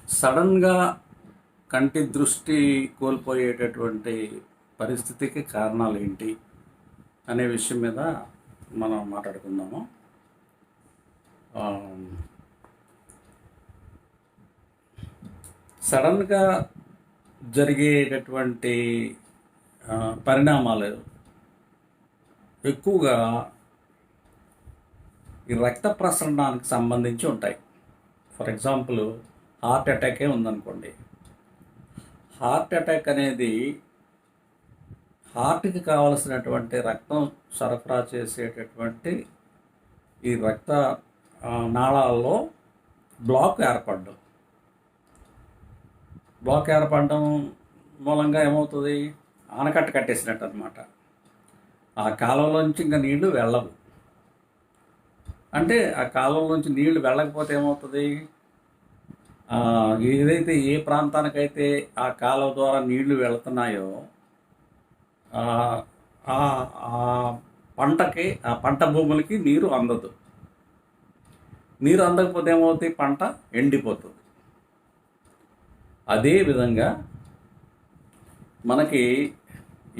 సడన్గా కంటి దృష్టి కోల్పోయేటటువంటి పరిస్థితికి కారణాలు ఏంటి అనే విషయం మీద మనం మాట్లాడుకుందాము. సడన్గా జరిగేటటువంటి పరిణామాలు ఎక్కువగా ఈ రక్త ప్రసరణానికి సంబంధించి ఉంటాయి. ఫర్ ఎగ్జాంపుల్ హార్ట్ అటాకే ఉందనుకోండి. హార్ట్ అటాక్ అనేది హార్ట్కి కావలసినటువంటి రక్తం సరఫరా చేసేటటువంటి ఈ రక్త నాళాల్లో బ్లాక్ ఏర్పడడం మూలంగా ఏమవుతుంది, ఆనకట్ట కట్టేసినట్టు అనమాట. ఆ కాలంలోంచి ఇంకా నీళ్లు వెళ్ళవు. అంటే ఆ కాలంలోంచి నీళ్లు వెళ్ళకపోతే ఏమవుతుంది, ఏదైతే ఏ ప్రాంతానికైతే ఆ కాలువ ద్వారా నీళ్లు వెళుతున్నాయో ఆ పంటకి, ఆ పంట భూములకి నీరు అందదు. నీరు అందకపోతే ఏమవుతుంది, పంట ఎండిపోతుంది. అదేవిధంగా మనకి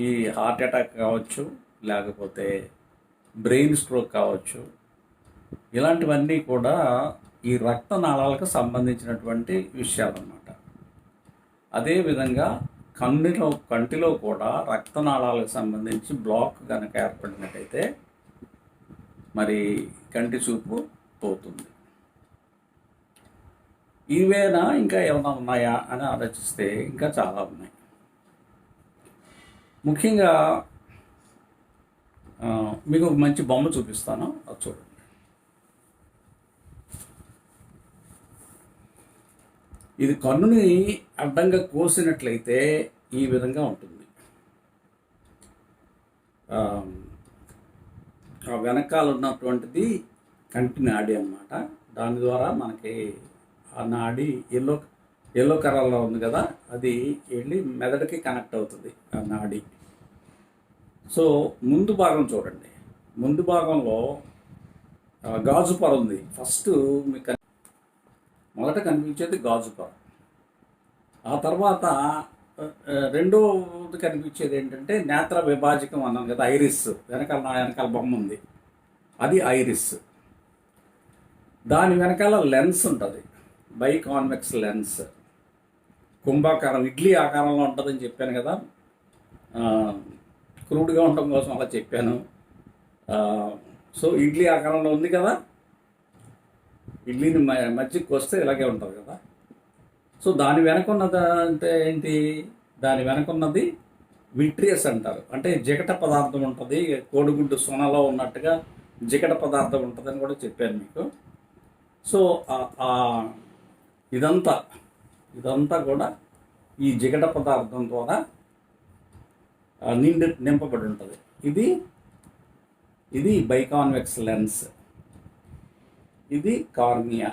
ఈ హార్ట్ అటాక్ కావచ్చు, లేకపోతే బ్రెయిన్ స్ట్రోక్ కావచ్చు, ఇలాంటివన్నీ కూడా ఈ రక్తనాళాలకు సంబంధించినటువంటి విషయాలు అన్నమాట. అదేవిధంగా కంటిలో కూడా రక్తనాళాలకు సంబంధించి బ్లాక్ కనుక ఏర్పడినట్టయితే మరి కంటి చూపు పోతుంది. ఇవేనా ఇంకా ఏమైనా ఉన్నాయా అని ఆలోచిస్తే ఇంకా చాలా ఉన్నాయి. ముఖ్యంగా మీకు ఒక మంచి బొమ్మ చూపిస్తాను, అది చూడండి. ఇది కన్నుని అడ్డంగా కోసినట్లయితే ఈ విధంగా ఉంటుంది. వెనకాల ఉన్నటువంటిది కంటి నాడి అన్నమాట. దాని ద్వారా మనకి ఆ నాడి ఎల్లో కలర్లో ఉంది కదా, అది వెళ్ళి మెదడుకి కనెక్ట్ అవుతుంది ఆ నాడి. సో ముందు భాగం చూడండి. ముందు భాగంలో గాజు పొర ఉంది. ఫస్ట్ మీకు మొదట కనిపించేది గాజు పొర. ఆ తర్వాత రెండోది కనిపించేది ఏంటంటే నేత్ర విభాజకం అన్నాం కదా, ఐరిస్. వెనకాల బొమ్మ ఉంది, అది ఐరిస్. దాని వెనకాల లెన్స్ ఉంటుంది, బైకాన్వెక్స్ లెన్స్. కుంభాకారం, ఇడ్లీ ఆకారంలో ఉంటుందని చెప్పాను కదా, క్రూడ్గా ఉండడం కోసం అలా చెప్పాను. సో ఇడ్లీ ఆకారంలో ఉంది కదా, ఇడ్లీని మధ్యకి వస్తే ఇలాగే ఉంటుంది కదా. సో దాని వెనకున్నది అంటే ఏంటి, దాని వెనకున్నది విట్రియస్ అంటారు. అంటే జిగట పదార్థం ఉంటుంది, కోడిగుడ్డు సొనలో ఉన్నట్టుగా జిగట పదార్థం ఉంటుందని కూడా చెప్పాను మీకు. సో ఇదంతా కూడా ఈ జిగట పదార్థం ద్వారా నింపబడి ఉంటుంది. ఇది బైకాన్వెక్స్ లెన్స్, ఇది కార్నియా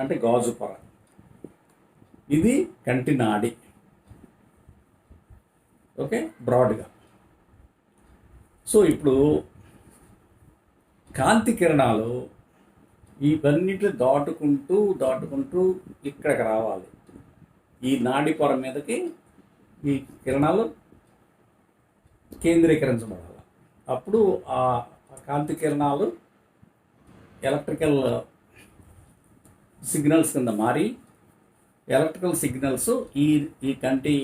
అంటే గాజు పొర, ఇది కంటి నాడి. ఓకే, బ్రాడ్గా. సో ఇప్పుడు కాంతి కిరణాలు ఇవన్నిటిని దాటుకుంటూ ఇక్కడికి రావాలి. ఈ నాడి పొర మీదకి ఈ కిరణాలు కేంద్రీకరించబడాలి. అప్పుడు ఆ కాంతి కిరణాలు ఎలక్ట్రికల్ సిగ్నల్స్ కింద మారి, ఎలక్ట్రికల్ సిగ్నల్స్ ఈ కంటి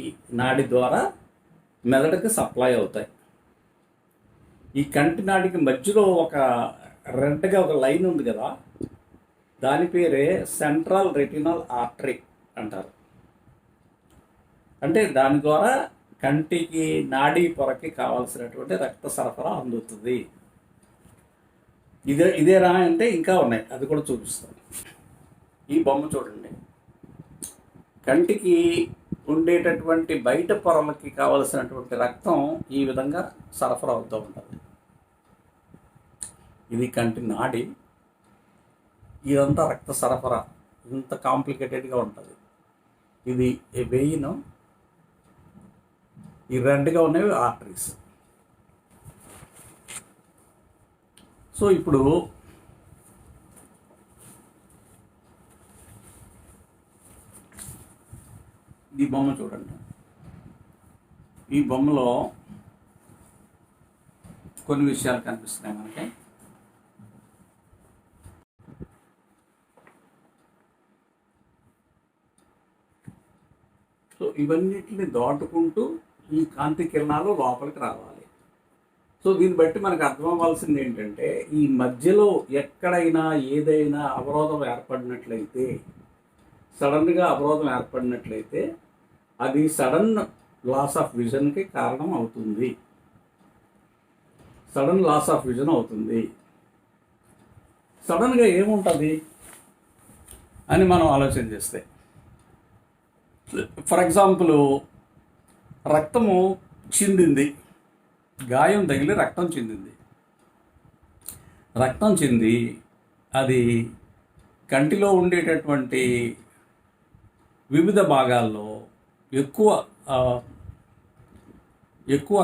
నాడి ద్వారా మెదడుకి సప్లై అవుతాయి. ఈ కంటి నాడికి మధ్యలో ఒక రెడ్గా ఒక లైన్ ఉంది కదా, దాని పేరే సెంట్రల్ రెటినల్ ఆర్టరీ అంటారు. అంటే దాని ద్వారా కంటికి నాడీ పొరకి కావాల్సినటువంటి రక్త సరఫరా అందుతుంది. ఇదేనా అంటే ఇంకా ఉన్నాయి, అది కూడా చూపిస్తాను. ఈ బొమ్మ చూడండి. కంటికి ఉండేటటువంటి బయట పొరలకి కావలసినటువంటి రక్తం ఈ విధంగా సరఫరా అవుతూ ఉంటుంది. ఇది కంటి నాడి. ఇదంతా రక్త సరఫరా ఇంత కాంప్లికేటెడ్గా ఉంటుంది. ఇది వెయిన్, ఈ రెడ్గా ఉన్నవి ఆర్టరీస్. సో ఇప్పుడు ఈ బొమ్మ చూడండి. ఈ బొమ్మలో కొన్ని విషయాలు కనిపిస్తున్నాయి మనకి. సో ఇవన్నిటిని దాటుకుంటూ ఈ కాంతి కిరణాలు లోపలికి రావాలి. సో దీన్ని బట్టి మనకు అర్థం అవ్వాల్సింది ఏంటంటే, ఈ మధ్యలో ఎక్కడైనా ఏదైనా అవరోధం ఏర్పడినట్లయితే, సడన్గా అవరోధం ఏర్పడినట్లయితే అది సడన్ లాస్ ఆఫ్ విజన్కి కారణం అవుతుంది. సడన్ లాస్ ఆఫ్ విజన్ అవుతుంది. సడన్గా ఏముంటుంది అని మనం ఆలోచన చేస్తే, ఫర్ ఎగ్జాంపుల్ రక్తము చిందింది, గాయం తగిలి రక్తం చిందింది. రక్తం చింది అది కంటిలో ఉండేటటువంటి వివిధ భాగాల్లో ఎక్కువ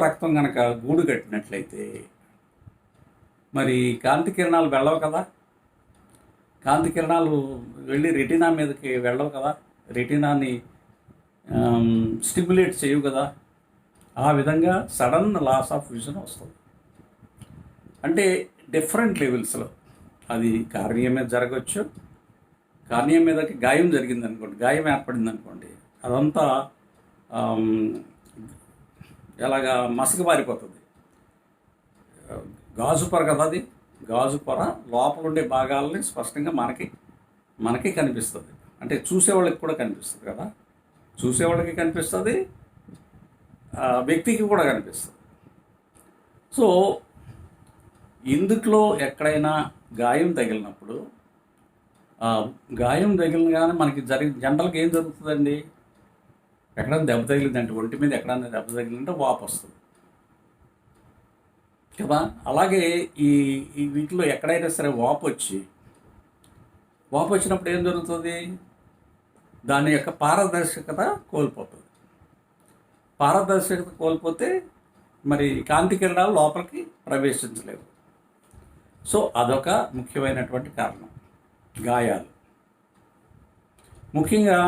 రక్తం కనుక గూడు కట్టినట్లయితే మరి కాంతి కిరణాలు వెళ్ళవు కదా. కాంతి కిరణాలు వెళ్ళి రెటీనా మీదకి వెళ్ళవు కదా, రెటీనాని స్టిమ్యులేట్ చేయవు కదా. ఆ విధంగా సడన్ లాస్ ఆఫ్ విజన్ వస్తుంది. అంటే డిఫరెంట్ లెవెల్స్లో అది కార్నియా మీద జరగవచ్చు. కార్నియా మీదకి గాయం జరిగింది అనుకోండి, గాయం ఏర్పడింది అనుకోండి, అదంతా ఎలాగా మసక మారిపోతుంది. గాజు పొర కదా అది, గాజు పొర లోపల ఉండే భాగాలని స్పష్టంగా మనకి కనిపిస్తుంది. అంటే చూసేవాళ్ళకి కూడా కనిపిస్తుంది కదా, చూసేవాళ్ళకి కనిపిస్తుంది, వ్యక్తికి కూడా కనిపిస్తుంది. సో ఇందుట్లో ఎక్కడైనా గాయం తగిలినప్పుడు, గాయం తగిలినగానే మనకి జనరల్గా ఏం జరుగుతుందండి, ఎక్కడైనా దెబ్బ తగిలిందంటే ఒంటి మీద ఎక్కడైనా దెబ్బ తగిలిందంటే వాపు వస్తుంది కదా. అలాగే ఈ వీటిలో ఎక్కడైనా సరే వాపు వచ్చినప్పుడు ఏం జరుగుతుంది, దాని యొక్క పారదర్శకత కోల్పోతుంది. పారదర్శకత కోల్పోతే మరి కాంతి కిరణాలు లోపలికి ప్రవేశించలేవు. సో అదొక ముఖ్యమైనటువంటి కారణం, గాయాలు. ముఖ్యంగా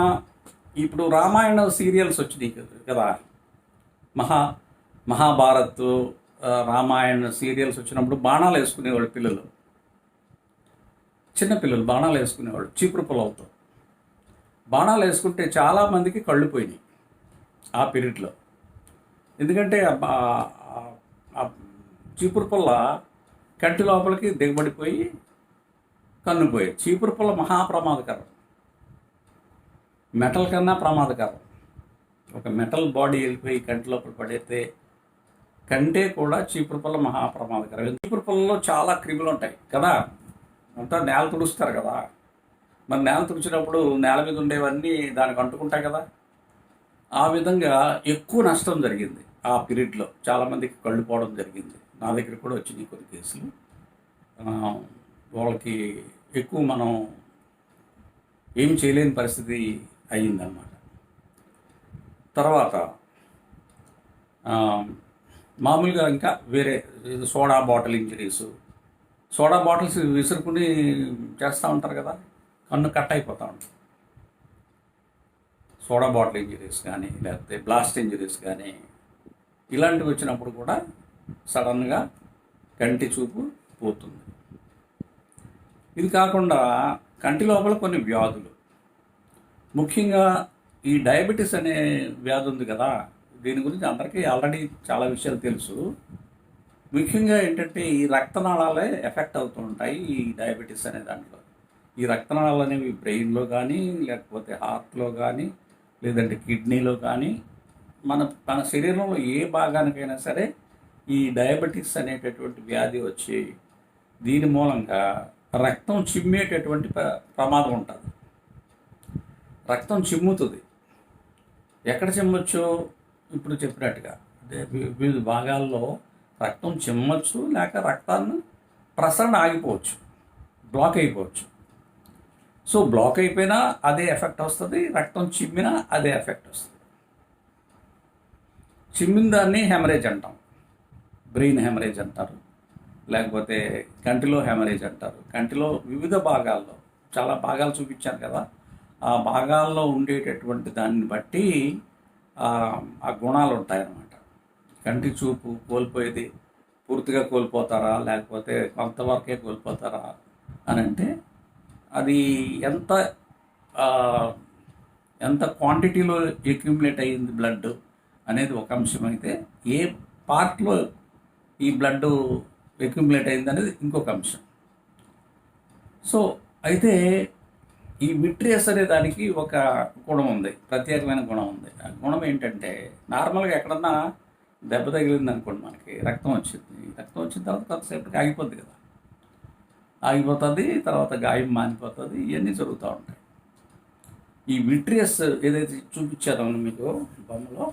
ఇప్పుడు రామాయణ సీరియల్స్ వచ్చినాయి కదా, మహాభారత్ రామాయణ సీరియల్స్ వచ్చినప్పుడు బాణాలు వేసుకునేవాళ్ళు పిల్లలు, చిన్నపిల్లలు బాణాలు వేసుకునేవాళ్ళు చీపురు పొలవుతో. బాణాలు వేసుకుంటే చాలామందికి కళ్ళు పోయినాయి ఆ పీరియడ్లో. ఎందుకంటే చీపురు పుల్ల కంటి లోపలికి దిగబడిపోయి కన్ను పోయి. చీపురు పుల్ల మహాప్రమాదకరం, మెటల్ కన్నా ప్రమాదకరం. ఒక మెటల్ బాడీ వెళ్ళిపోయి కంటి లోపల పడితే కంటే కూడా చీపురు పుల్ల మహాప్రమాదకరం. చీపురు పుల్లలో చాలా క్రిములు ఉంటాయి కదా, అంతా నేల తుడుస్తారు కదా. మరి నేల తుడిచినప్పుడు నేల మీద ఉండేవన్నీ దానికి అంటుకుంటాయి కదా. ఆ విధంగా ఎక్కువ నష్టం జరిగింది ఆ పీరియడ్లో. చాలామందికి కళ్ళు పోవడం జరిగింది. నా దగ్గర కూడా వచ్చినాయి కొన్ని కేసులు. వాళ్ళకి ఎక్కువ మనం ఏమి చేయలేని పరిస్థితి అయ్యిందన్నమాట. తర్వాత మామూలుగా ఇంకా వేరే soda bottle injuries, soda bottles విసురుకుని చేస్తూ ఉంటారు కదా, కన్ను కట్ అయిపోతూ ఉంటుంది. సోడా బాటిల్ ఇంజరీస్ కానీ లేకపోతే బ్లాస్ట్ ఇంజరీస్ కానీ ఇలాంటివి వచ్చినప్పుడు కూడా సడన్గా కంటి చూపు పోతుంది. ఇది కాకుండా కంటి లోపల కొన్ని వ్యాధులు, ముఖ్యంగా ఈ డయాబెటీస్ అనే వ్యాధి ఉంది కదా, దీని గురించి అందరికీ ఆల్రెడీ చాలా విషయాలు తెలుసు. ముఖ్యంగా ఏంటంటే ఈ రక్తనాళాలే ఎఫెక్ట్ అవుతూ ఉంటాయి ఈ డయాబెటీస్ అనే దాంట్లో. ఈ రక్తనాళాలు అనేవి బ్రెయిన్లో కానీ లేకపోతే హార్ట్లో కానీ లేదంటే కిడ్నీలో కానీ మన శరీరంలో ఏ భాగానికైనా సరే ఈ డయాబెటీస్ అనేటటువంటి వ్యాధి వచ్చి దీని మూలంగా రక్తం చిమ్మేటటువంటి ప్రమాదం ఉంటుంది. రక్తం చిమ్ముతుంది. ఎక్కడ చిమ్మొచ్చు, ఇప్పుడు చెప్పినట్టుగా వివిధ భాగాల్లో రక్తం చిమ్మచ్చు, లేక రక్తాన్ని ప్రసరణ ఆగిపోవచ్చు, బ్లాక్ అయిపోవచ్చు. సో బ్లాక్ అయిపోయినా అదే ఎఫెక్ట్ వస్తుంది, రక్తం చిమ్మినా అదే ఎఫెక్ట్ వస్తుంది. చిమ్మిన దాన్ని హెమరేజ్ అంటాం, బ్రెయిన్ హెమరేజ్ అంటారు, లేకపోతే కంటిలో హెమరేజ్ అంటారు. కంటిలో వివిధ భాగాల్లో చాలా భాగాలు చూపించాను కదా, ఆ భాగాల్లో ఉండేటటువంటి దాన్ని బట్టి ఆ గుణాలు ఉంటాయన్నమాట. కంటి చూపు కోల్పోయేది పూర్తిగా కోల్పోతారా, లేకపోతే కొంతవరకే కోల్పోతారా అని అంటే అది ఎంత ఎంత క్వాంటిటీలో అక్యుములేట్ అయ్యింది బ్లడ్ అనేది ఒక అంశం అయితే, ఏ పార్ట్లో ఈ బ్లడ్ అక్యుములేట్ అయింది అనేది ఇంకొక అంశం. సో అయితే ఈ విట్రియస్ అనే దానికి ఒక గుణం ఉంది, ప్రత్యేకమైన గుణం ఉంది. ఆ గుణం ఏంటంటే, నార్మల్గా ఎక్కడన్నా దెబ్బ తగిలింది అనుకోండి, మనకి రక్తం వచ్చిన తర్వాత కొంతసేపటికి ఆగిపోద్ది కదా, ఆగిపోతుంది, తర్వాత గాయం మానిపోతుంది, ఇవన్నీ జరుగుతూ ఉంటాయి. ఈ విట్రియస్ ఏదైతే చూపించారో మీకు బొమ్మలో,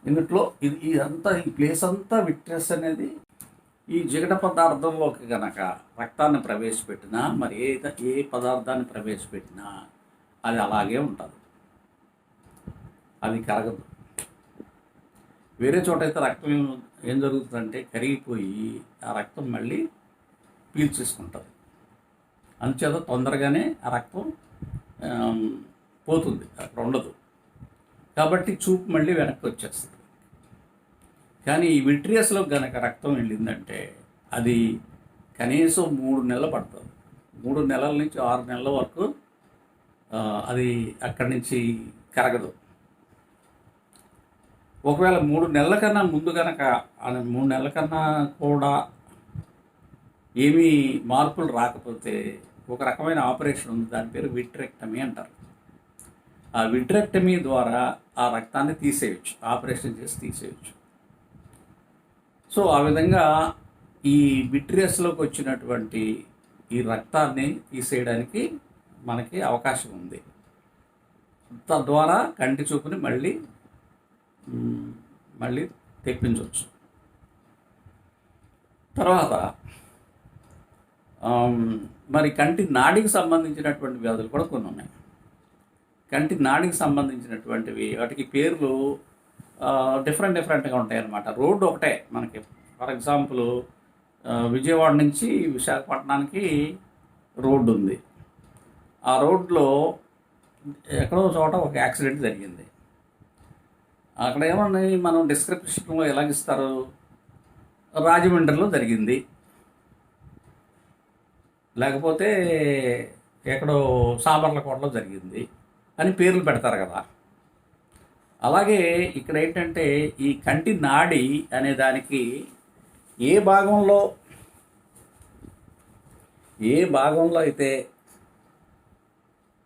ఇందులో ఇదంతా ఈ ప్లేస్ అంతా విట్రియస్ అనేది ఈ జిగట పదార్థంలోకి కనుక రక్తాన్ని ప్రవేశపెట్టినా, మరి ఏ పదార్థాన్ని ప్రవేశపెట్టినా అది అలాగే ఉంటుంది, అది కరగదు. వేరే చోట అయితే రక్తం ఏం జరుగుతుందంటే కరిగిపోయి ఆ రక్తం మళ్ళీ పీల్చేసుకుంటుంది. అందుచేత తొందరగానే ఆ రక్తం పోతుంది, అక్కడ ఉండదు. కాబట్టి చూపు మళ్ళీ వెనక్కి వచ్చేస్తుంది. కానీ ఈ విట్రియస్లో కనుక రక్తం వెళ్ళిందంటే అది కనీసం 3 నెలలు పడుతుంది. 3 నెలల నుంచి 6 నెలల వరకు అది అక్కడి నుంచి కరగదు. ఒకవేళ 3 నెలల కన్నా ముందు కనుక 3 నెలల కన్నా కూడా ఏమీ మార్పులు రాకపోతే ఒక రకమైన ఆపరేషన్ ఉంది, దాని పేరు విట్రెక్టమీ అంటారు. ఆ విట్రెక్టమీ ద్వారా ఆ రక్తాన్ని తీసేయచ్చు, ఆపరేషన్ చేసి తీసేయచ్చు. సో ఆ విధంగా ఈ విట్రియస్లోకి వచ్చినటువంటి ఈ రక్తాన్ని తీసేయడానికి మనకి అవకాశం ఉంది. తద్వారా కంటి చూపుని మళ్ళీ తెప్పించవచ్చు. తర్వాత మరి కంటి నాడికి సంబంధించినటువంటి వ్యాధులు కూడా కొన్ని ఉన్నాయి. కంటి నాడికి సంబంధించినటువంటివి, వాటికి పేర్లు డిఫరెంట్గా ఉంటాయి అన్నమాట. రోడ్డు ఒకటే మనకి. ఫర్ ఎగ్జాంపుల్ విజయవాడ నుంచి విశాఖపట్నానికి రోడ్డు ఉంది. ఆ రోడ్లో ఎక్కడో చోట ఒక యాక్సిడెంట్ జరిగింది. అక్కడ ఏమన్నా మనం డిస్క్రిప్షన్లో ఎలాగిస్తారు, రాజమండ్రిలో జరిగింది, లేకపోతే ఎక్కడో సామర్లకోటలో జరిగింది అని పేర్లు పెడతారు కదా. అలాగే ఇక్కడ ఏంటంటే ఈ కంటి నాడి అనే దానికి ఏ భాగంలో అయితే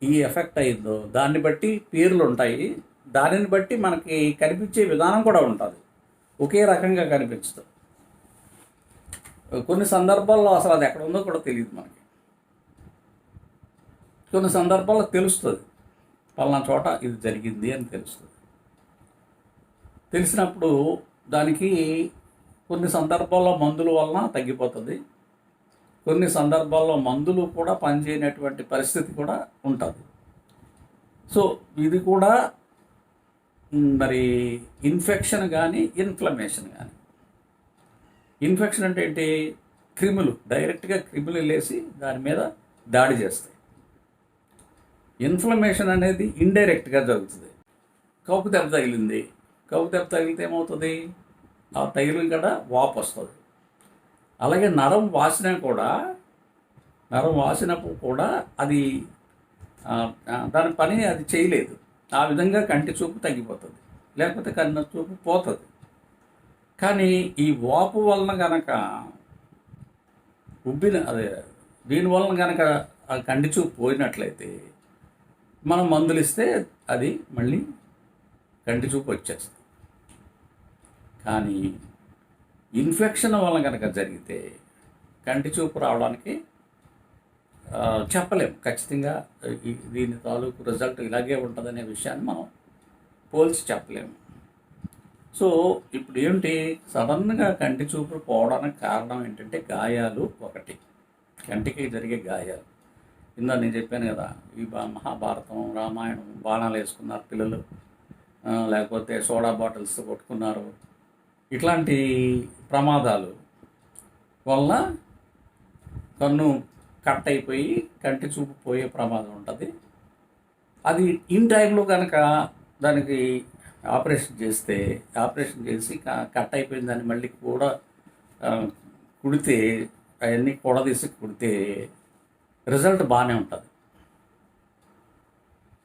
ఈ ఎఫెక్ట్ అయిందో దాన్ని బట్టి పేర్లు ఉంటాయి. దానిని బట్టి మనకి కనిపించే విధానం కూడా ఉంటుంది, ఒకే రకంగా కనిపించదు. కొన్ని సందర్భాల్లో అసలు అది ఎక్కడ ఉందో కూడా తెలియదు మనకి. కొన్ని సందర్భాల్లో తెలుస్తుంది, పలానా చోట ఇది జరిగింది అని తెలుస్తుంది. తెలిసినప్పుడు దానికి కొన్ని సందర్భాల్లో మందుల వలన తగ్గిపోతుంది, కొన్ని సందర్భాల్లో మందులు కూడా పనిచేయనటువంటి పరిస్థితి కూడా ఉంటుంది. సో ఇది కూడా మరి ఇన్ఫెక్షన్ కానీ ఇన్ఫ్లమేషన్ కానీ. ఇన్ఫెక్షన్ అంటే ఏంటి, క్రిములు డైరెక్ట్గా క్రిములు వెళ్ళేసి దాని మీద దాడి చేస్తాయి. ఇన్ఫ్లమేషన్ అనేది ఇండైరెక్ట్గా జరుగుతుంది. కౌపు దెబ్బ తగిలింది, కౌపు దెబ్బ తగిలితే ఏమవుతుంది, ఆ తగిలిన కూడా వాపు వస్తుంది. అలాగే నరం వాసినప్పుడు కూడా అది దాని పని అది చేయలేదు. ఆ విధంగా కంటి చూపు తగ్గిపోతుంది, లేకపోతే కన్ను చూపు పోతుంది. కానీ ఈ వాపు వలన కనుక దీనివలన కనుక ఆ కంటి చూపు పోయినట్లయితే మనం మందులు ఇస్తే అది మళ్ళీ కంటి చూపు వచ్చేస్తుంది. కానీ ఇన్ఫెక్షన్ వలన కనుక జరిగితే కంటి చూపు రావడానికి చెప్పలేము ఖచ్చితంగా దీని తాలూకు రిజల్ట్ ఇలాగే ఉంటుందనే విషయాన్ని మనం పోల్చి చెప్పలేము. సో ఇప్పుడు ఏంటి, సడన్గా కంటి చూపు పోవడానికి కారణం ఏంటంటే గాయాలు. ఒకటి, కంటికి జరిగే గాయాలు. ఇందా నేను చెప్పాను కదా, ఈ మహాభారతం రామాయణం బాణాలు వేసుకున్నారు పిల్లలు, లేకపోతే సోడా బాటిల్స్ కొట్టుకున్నారు. ఇట్లాంటి ప్రమాదాలు వలన కన్ను కట్ అయిపోయి కంటి చూపు పోయే ప్రమాదం ఉంటుంది. అది ఇన్ టైంలో కనుక దానికి ఆపరేషన్ చేసి కట్ అయిపోయిన దాన్ని మళ్ళీ కూడా కుడితే, అవన్నీ కూడదీసి కుడితే రిజల్ట్ బాగానే ఉంటుంది.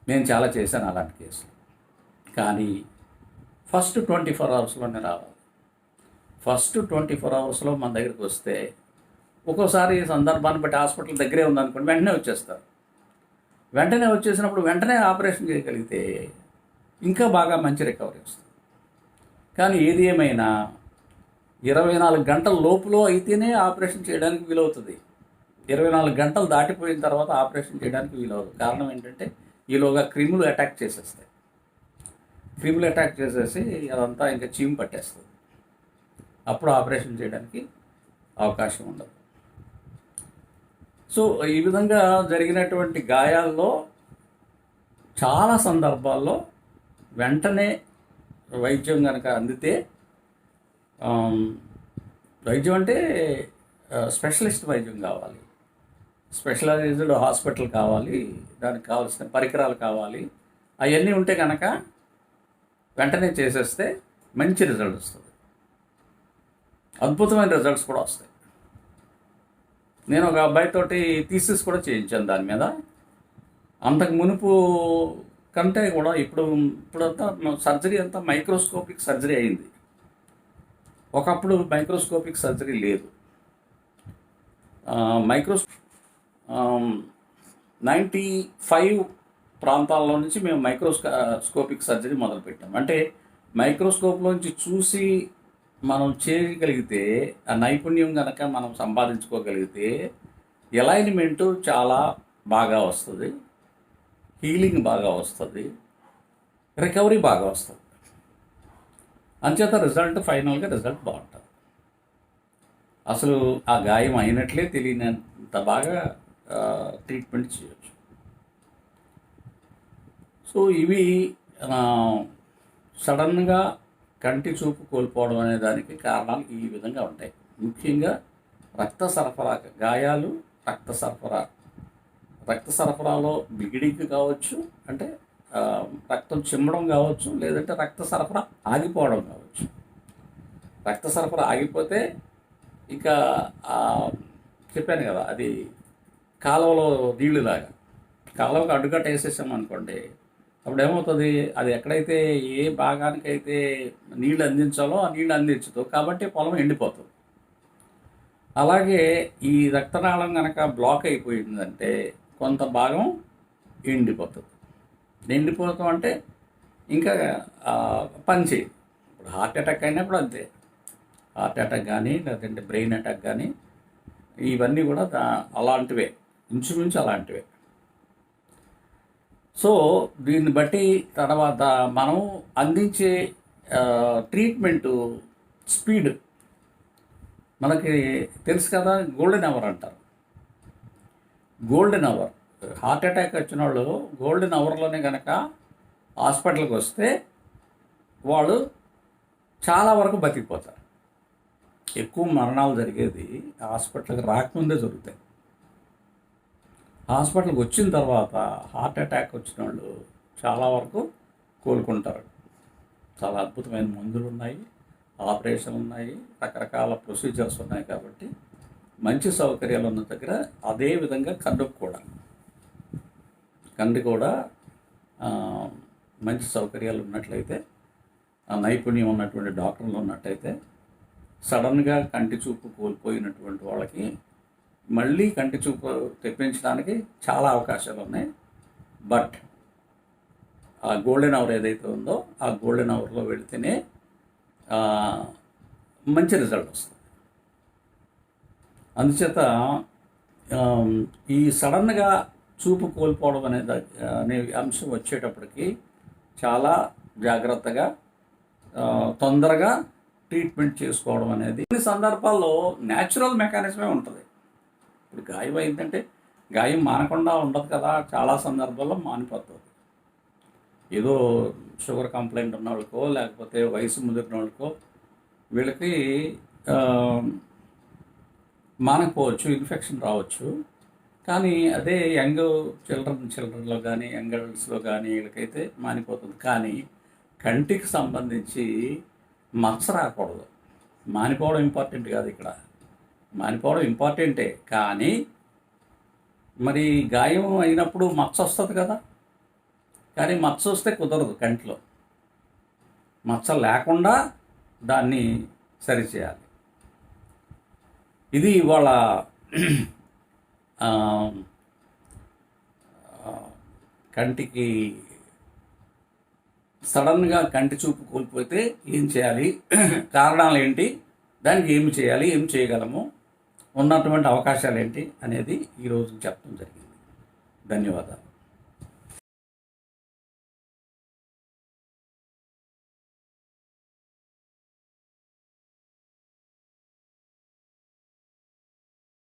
నేను చాలా చేశాను అలాంటి కేసులు. కానీ ఫస్ట్ 24 అవర్స్లోనే రావాలి. ఫస్ట్ 24 అవర్స్లో మన దగ్గరికి వస్తే, ఒక్కోసారి సందర్భాన్ని బట్టి హాస్పిటల్ దగ్గరే ఉందనుకోండి, వెంటనే వచ్చేస్తారు. వెంటనే వచ్చేసినప్పుడు వెంటనే ఆపరేషన్ చేయగలిగితే ఇంకా బాగా మంచి రికవరీ వస్తుంది. కానీ ఏది ఏమైనా 24 గంటల లోపులో అయితేనే ఆపరేషన్ చేయడానికి వీలవుతుంది. 24 గంటలు దాటిపోయిన తర్వాత ఆపరేషన్ చేయడానికి వీలవుతుంది. కారణం ఏంటంటే ఈలోగా క్రిములు అటాక్ చేసేస్తాయి. క్రిములు అటాక్ చేసేసి అదంతా ఇంకా చీము పట్టేస్తుంది. అప్పుడు ఆపరేషన్ చేయడానికి అవకాశం ఉండదు. సో ఈ విధంగా జరిగినటువంటి గాయాల్లో చాలా సందర్భాల్లో వెంటనే వైద్యం కనుక అందితే, వైద్యం అంటే స్పెషలిస్ట్ వైద్యం కావాలి, స్పెషలైజ్డ్ హాస్పిటల్ కావాలి, దానికి కావాల్సిన పరికరాలు కావాలి. అవన్నీ ఉంటే కనుక వెంటనే చేసేస్తే మంచి రిజల్ట్ వస్తుంది. అద్భుతమైన రిజల్ట్స్ కూడా వస్తాయి. నేను ఒక అబ్బాయితోటి థీసిస్ కూడా చేయించాను దాని మీద. అంతకు మునుపు కంటే కూడా ఇప్పుడంతా సర్జరీ అంతా మైక్రోస్కోపిక్ సర్జరీ అయింది. ఒకప్పుడు మైక్రోస్కోపిక్ సర్జరీ లేదు. 95 ప్రాంతాల్లో నుంచి మేము మైక్రోస్కోపిక్ సర్జరీ మొదలుపెట్టాం. అంటే మైక్రోస్కోప్లోంచి చూసి మనం చేయగలిగితే, ఆ నైపుణ్యం కనుక మనం సంపాదించుకోగలిగితే అలైన్మెంటు చాలా బాగా వస్తుంది, హీలింగ్ బాగా వస్తుంది, రికవరీ బాగా వస్తుంది. అంచేత ఫైనల్గా రిజల్ట్ బాగుంటుంది. అసలు ఆ గాయం అయినట్లే తెలియనంత బాగా ట్రీట్మెంట్ చేయొచ్చు. సో ఇవి సడన్గా కంటి చూపు కోల్పోవడం అనే దానికి కారణాలు ఈ విధంగా ఉంటాయి. ముఖ్యంగా రక్త సరఫరా గాయాలు, రక్త సరఫరాలో బ్లీడింగ్ కావచ్చు, అంటే రక్తం చిమ్మడం కావచ్చు, లేదంటే రక్త సరఫరా ఆగిపోవడం కావచ్చు. రక్త సరఫరా ఆగిపోతే ఇక చెప్పాను కదా, అది కాలువలో నీళ్ళులాగా, కాలువకు అడ్డుకట్ట వేసేసామనుకోండి, అప్పుడు ఏమవుతుంది, అది ఎక్కడైతే ఏ భాగానికైతే నీళ్ళు అందించాలో ఆ నీళ్ళు అందించదు, కాబట్టి పొలం ఎండిపోతుంది. అలాగే ఈ రక్తనాళం కనుక బ్లాక్ అయిపోయిందంటే కొంత భాగం ఎండిపోతుంది. ఎండిపోతాం అంటే ఇంకా పని చేయదు. ఇప్పుడు హార్ట్ అటాక్ అయినప్పుడు అంతే. హార్ట్ అటాక్ కానీ లేదంటే బ్రెయిన్ అటాక్ కానీ ఇవన్నీ కూడా అలాంటివే, ఇంచుమించు అలాంటివే. సో దీన్ని బట్టి తర్వాత మనం అందించే ట్రీట్మెంటు స్పీడ్ మనకి తెలుసు కదా. గోల్డెన్ అవర్ అంటారు. గోల్డెన్ అవర్, హార్ట్ అటాక్ వచ్చిన వాళ్ళు గోల్డెన్ అవర్లోనే కనుక హాస్పిటల్కి వస్తే వాళ్ళు చాలా వరకు బతికిపోతారు. ఎక్కువ మరణాలు జరిగేది హాస్పిటల్కి రాకముందే జరుగుతాయి. హాస్పిటల్కి వచ్చిన తర్వాత హార్ట్ అటాక్ వచ్చిన వాళ్ళు చాలా వరకు కోలుకుంటారు. చాలా అద్భుతమైన మందులు ఉన్నాయి, ఆపరేషన్ ఉన్నాయి, రకరకాల ప్రొసీజర్స్ ఉన్నాయి. కాబట్టి మంచి సౌకర్యాలు ఉన్న దగ్గర అదే విధంగా కన్నుకు కూడా మంచి సౌకర్యాలు ఉన్నట్లయితే, ఆ నైపుణ్యం ఉన్నటువంటి డాక్టర్లు ఉన్నట్టయితే, సడన్గా కంటి చూపు కోల్పోయినటువంటి వాళ్ళకి మళ్ళీ కంటి చూపు తెప్పించడానికి చాలా అవకాశాలు ఉన్నాయి. బట్ ఆ గోల్డెన్ అవర్ ఏదైతే ఉందో ఆ గోల్డెన్ అవర్లో వెళితేనే మంచి రిజల్ట్ వస్తుంది. అందుచేత ఈ సడన్గా చూపు కోల్పోవడం అనే అంశం వచ్చేటప్పటికి చాలా జాగ్రత్తగా తొందరగా ట్రీట్మెంట్ చేసుకోవడం అనేది కొన్ని సందర్భాల్లో న్యాచురల్ మెకానిజమే ఉంటుంది. ఇప్పుడు గాయం అయిందంటే గాయం మానకుండా ఉండదు కదా, చాలా సందర్భాల్లో మానిపోతుంది. ఏదో షుగర్ కంప్లైంట్ ఉన్న వాళ్ళకో లేకపోతే వయసు ముదిరిన వాళ్ళకో వీళ్ళకి ఆ, మానకపోవచ్చు, ఇన్ఫెక్షన్ రావచ్చు. కానీ అదే యంగ్ చిల్డ్రన్లో కానీ యంగ్ అడల్ట్స్లో కానీ వీళ్ళకైతే మానిపోతుంది. కానీ కంటికి సంబంధించి మచ్చ రాకూడదు. మానిపోవడం ఇంపార్టెంట్ కాదు ఇక్కడ, మానిపోవడం ఇంపార్టెంటే. కానీ మరి గాయం అయినప్పుడు మచ్చ వస్తుంది కదా, కానీ మచ్చ వస్తే కుదరదు. కంటిలో మచ్చ లేకుండా దాన్ని సరిచేయాలి. ఇది ఇవాళ ఆ, కంటికి సడన్గా కంటి చూపు కోల్పోతే ఏం చేయాలి, కారణాలు ఏంటి, దానికి ఏమి చేయాలి, ఏం చేయగలము, ఉన్నటువంటి అవకాశాలు ఏంటి అనేది ఈరోజు చెప్పడం జరిగింది. ధన్యవాదాలు.